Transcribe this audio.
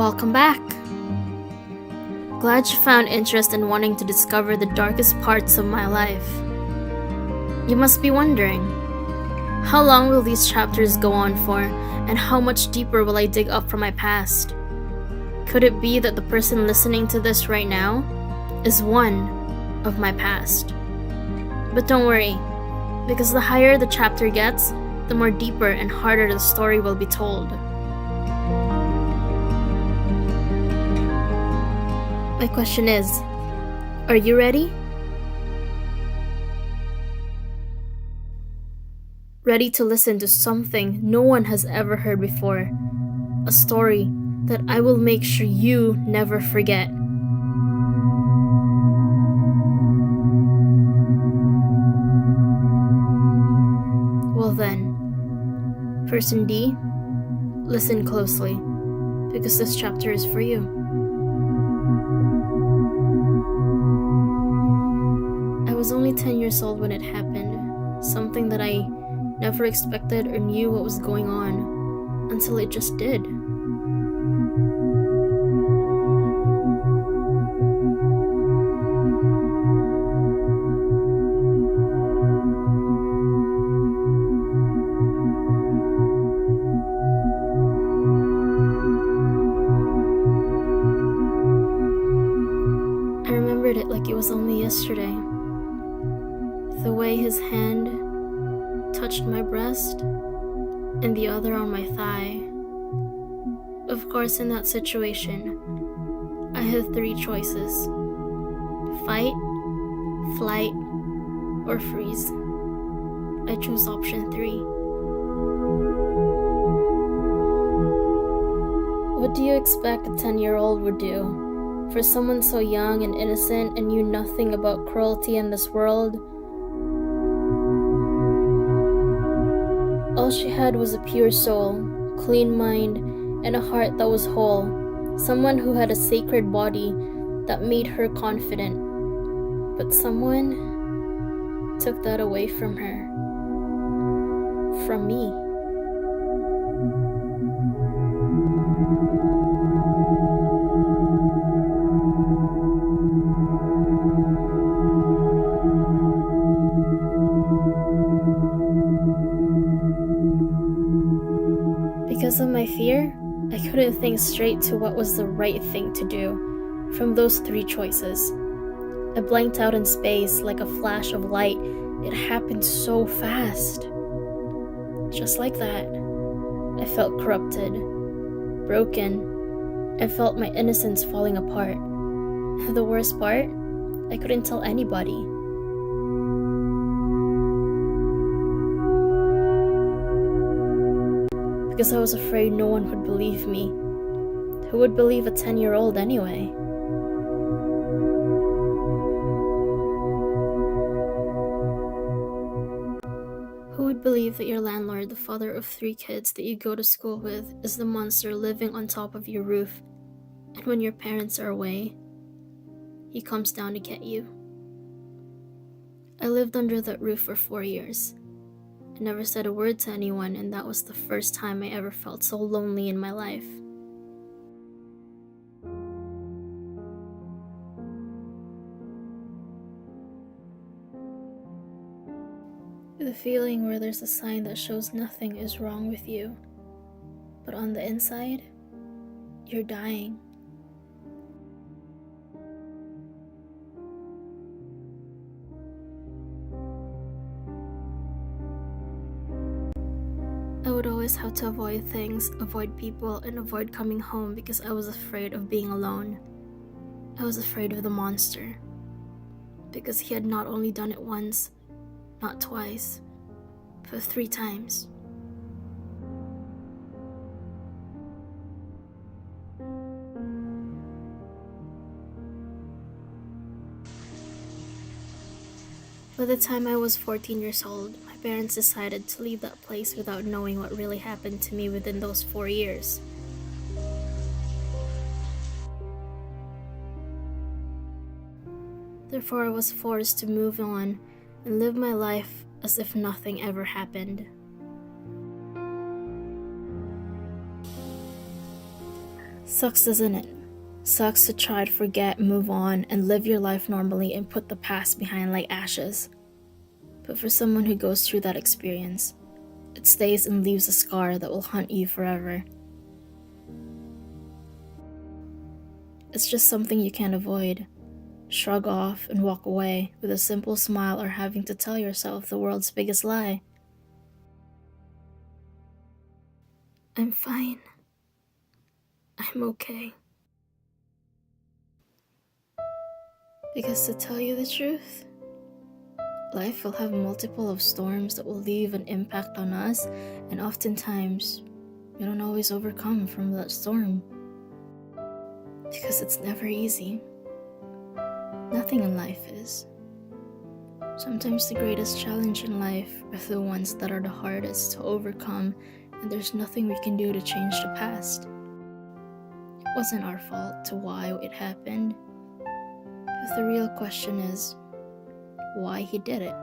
Welcome back. Glad you found interest in wanting to discover the darkest parts of my life. You must be wondering, how long will these chapters go on for, and how much deeper will I dig up from my past? Could it be that the person listening to this right now is one of my past? But don't worry, because the higher the chapter gets, the more deeper and harder the story will be told. My question is, are you ready? Ready to listen to something no one has ever heard before? A story that I will make sure you never forget. Well then, Person D, listen closely, because this chapter is for you. I was only 10 years old when it happened, something that I never expected or knew what was going on, until it just did. I remembered it like it was only yesterday. The way his hand touched my breast and the other on my thigh. Of course, in that situation, I had three choices: fight, flight, or freeze. I chose option 3. What do you expect a 10-year-old would do? For someone so young and innocent and knew nothing about cruelty in this world? All she had was a pure soul, clean mind, and a heart that was whole. Someone who had a sacred body that made her confident. But someone took that away from her. From me. Because of my fear, I couldn't think straight to what was the right thing to do from those 3 choices. I blanked out in space like a flash of light. It happened so fast. Just like that, I felt corrupted, broken. I felt my innocence falling apart. The worst part, I couldn't tell anybody. Because I was afraid no one would believe me. Who would believe a 10-year-old anyway? Who would believe that your landlord, the father of 3 kids that you go to school with, is the monster living on top of your roof, and when your parents are away, he comes down to get you? I lived under that roof for 4 years. I never said a word to anyone, and that was the first time I ever felt so lonely in my life. The feeling where there's a sign that shows nothing is wrong with you, but on the inside, you're dying. I would always have to avoid things, avoid people, and avoid coming home because I was afraid of being alone. I was afraid of the monster, because he had not only done it once, not twice, but 3 times. By the time I was 14 years old, my parents decided to leave that place without knowing what really happened to me within those 4 years. Therefore, I was forced to move on and live my life as if nothing ever happened. Sucks, doesn't it? Sucks to try to forget, move on, and live your life normally and put the past behind like ashes. But for someone who goes through that experience, it stays and leaves a scar that will haunt you forever. It's just something you can't avoid. Shrug off and walk away with a simple smile or having to tell yourself the world's biggest lie. I'm fine. I'm okay. Because to tell you the truth, life will have multiple of storms that will leave an impact on us, and oftentimes, we don't always overcome from that storm. Because it's never easy. Nothing in life is. Sometimes the greatest challenge in life are the ones that are the hardest to overcome, and there's nothing we can do to change the past. It wasn't our fault to why it happened, but the real question is, why he did it.